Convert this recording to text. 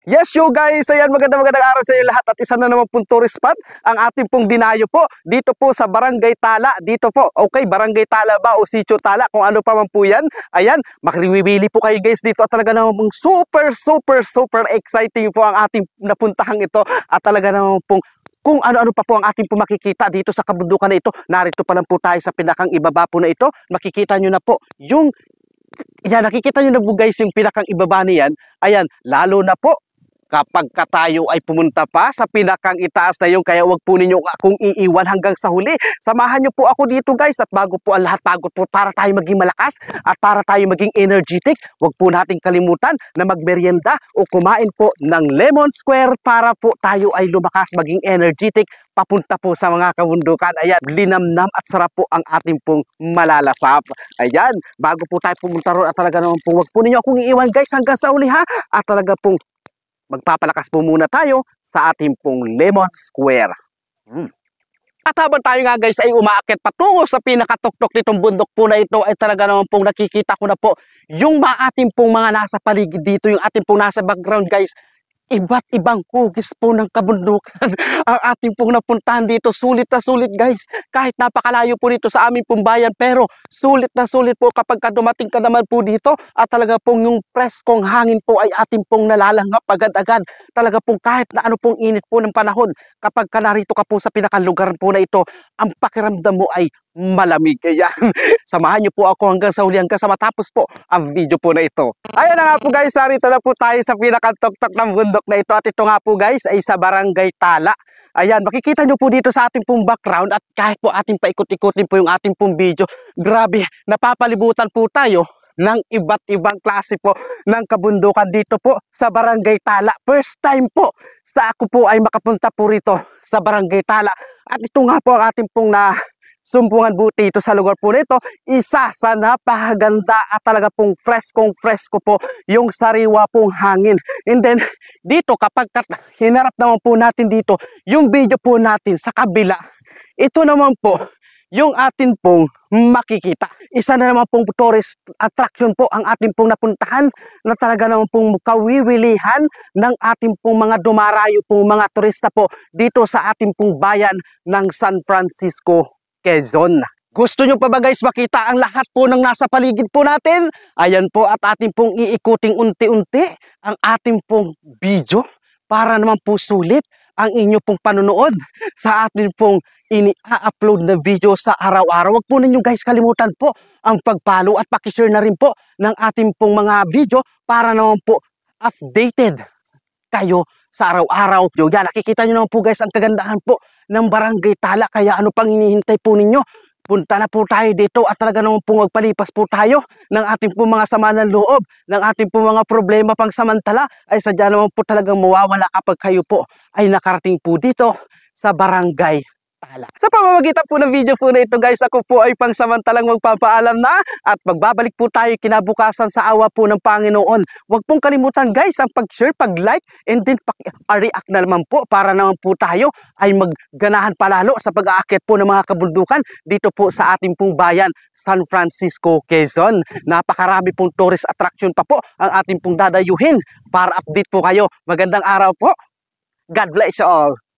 Yes, you guys, ayan, magandang araw sa inyo lahat at isa na naman pong tourist spot ang ating pong dinayo po dito po sa Barangay Tala, dito po, okay, Barangay Tala ba o Sitio Tala, kung ano pa man po yan, ayan, makriwibili po kayo guys dito at talaga naman pong super exciting po ang ating napuntahang ito at talaga naman pong kung ano-ano pa po ang ating po makikita dito sa kabundukan na ito. Narito pa lang po tayo sa pinakang ibaba po na ito, makikita nyo na po yung, yan, nakikita nyo na po guys yung pinakang ibaba niyan, ayan, lalo na po kapag tayo ay pumunta pa sa pinakang itaas na yun, kaya wag po ninyo akong iiwan hanggang sa huli. Samahan nyo po ako dito guys at bago po ang lahat, bago po para tayo maging malakas at para tayo maging energetic, wag po nating kalimutan na magmerienda o kumain po ng Lemon Square para po tayo ay lumakas, maging energetic papunta po sa mga kabundukan. Ayan, linamnam at sarap po ang ating pong malalasap. Ayan, bago po tayo pumunta ron at talaga naman po wag po ninyo akong iiwan guys hanggang sa huli ha, at talaga pong magpapalakas po muna tayo sa ating pong Lemon Square. At habang tayo nga guys ay umaakyat patungo sa pinakatuktok nitong bundok po na ito, ay talaga naman pong nakikita ko na po yung ating pong mga nasa paligid dito, yung ating pong nasa background guys. Iba't ibang hugis po ng kabundukan ang ating pong napuntahan dito. Sulit na sulit guys, kahit napakalayo po dito sa aming pong bayan, pero sulit na sulit po kapag dumating ka naman po dito at talaga pong yung preskong hangin po ay ating pong nalalanghap agad-agad. Talaga pong kahit na ano pong init po ng panahon, kapag narito ka po sa pinakalugar po na ito, ang pakiramdam mo ay malamig. Kaya samahan niyo po ako hanggang sa huli, hanggang sa matapos po ang video po na ito. Ayan na nga po guys, narito na po tayo sa pinakatuktok ng bundok na ito at ito nga po guys ay sa Barangay Tala. Ayan, makikita nyo po dito sa ating pong background at kahit po ating paikot-ikutin po yung ating pong video, grabe, napapalibutan po tayo ng iba't ibang klase po ng kabundukan dito po sa Barangay Tala. First time po sa ako po ay makapunta po rito sa Barangay Tala at ito nga po ang ating pong sumpungan buti ito sa lugar po nito, isa sa napakaganda at talaga pong freskong fresko po yung sariwa pong hangin. And then dito kapag hinarap naman po natin dito yung video po natin sa kabila, ito naman po yung atin pong makikita. Isa na naman pong tourist attraction po ang ating pong napuntahan na talaga naman pong kawiwilihan ng ating pong mga dumarayo pong mga turista po dito sa ating pong bayan ng San Francisco, Quezon. Gusto nyo pa ba guys makita ang lahat po ng nasa paligid po natin? Ayan po at ating pong iikuting unti-unti ang ating pong video para naman po sulit ang inyo pong panonood sa ating pong ini-upload na video sa araw-araw. Huwag po ninyo guys kalimutan po ang pag-follow at pakishare na rin po ng ating pong mga video para naman po updated kayo sa araw-araw. Yan, nakikita nyo naman po guys ang kagandahan po ng Barangay Tala, kaya ano pang hinihintay po ninyo? Punta na po tayo dito at talaga naman po magpalipas po tayo ng ating po mga sama ng loob, ng ating po mga problema pang samantala, ay sadya naman po talagang mawawala kapag kayo po ay nakarating po dito sa Barangay Tala. Sa pamamagitan po ng video po na ito guys, ako po ay pangsamantalang magpapaalam na at magbabalik po tayo kinabukasan sa awa po ng Panginoon. Huwag pong kalimutan guys ang pag-share, pag-like, and then react na naman po para naman po tayo ay magganahan palalo sa pag-aakyat po ng mga kabundukan dito po sa ating pong bayan, San Francisco, Quezon. Napakarami pong tourist attraction pa po ang ating pong dadayuhin para update po kayo. Magandang araw po. God bless you all.